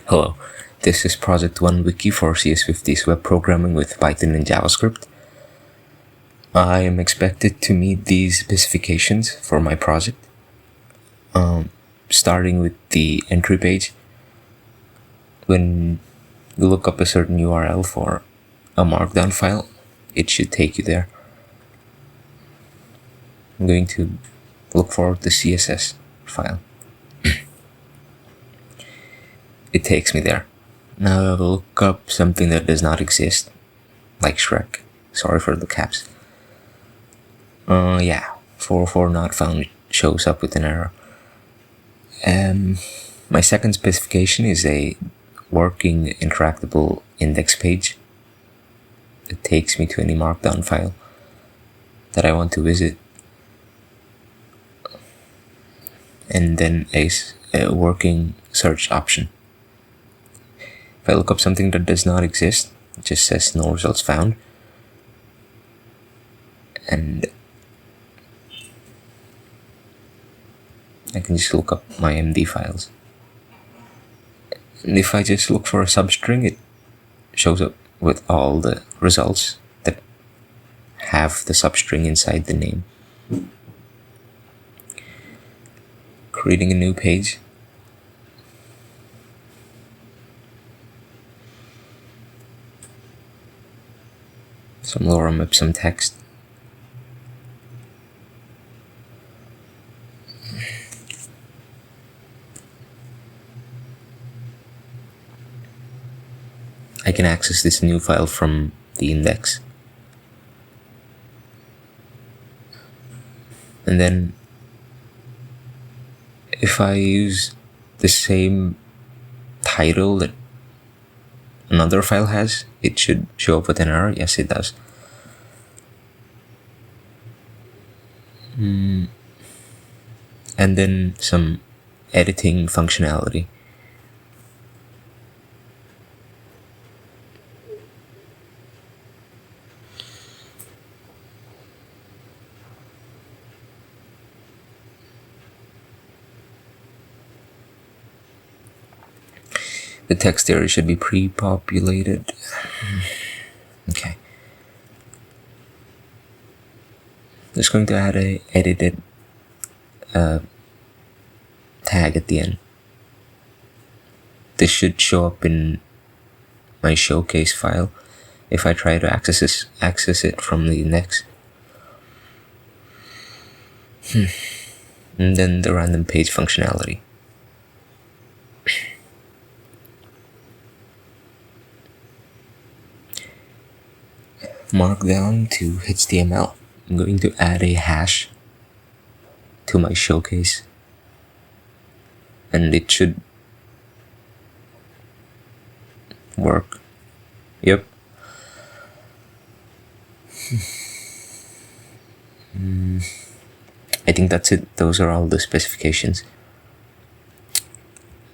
Hello, this is Project 1 Wiki for CS50's web programming with Python and JavaScript. I am expected to meet these specifications for my project. Starting with the entry page. When you look up a certain URL for a markdown file, it should take you there. I'm going to look for the CSS file. It takes me there. Now I will look up something that does not exist, like Shrek. Sorry for the caps. 404 not found shows up with an error. My second specification is a working interactable index page. It takes me to any markdown file that I want to visit. And then a working search option. If I look up something that does not exist, it just says no results found. And I can just look up my MD files. And if I just look for a substring, it shows up with all the results that have the substring inside the name. Creating a new page. Some lorem ipsum text. I can access this new file from the index. And then if I use the same title that another file has, it should show up with an error. Yes, it does. And then some editing functionality. The text area should be pre-populated. Okay. Just going to add a edited tag at the end. This should show up in my showcase file if I try to access it from the index. And then the random page functionality. Markdown to HTML. I'm going to add a hash to my showcase, and it should work. Yep. I think that's it. Those are all the specifications.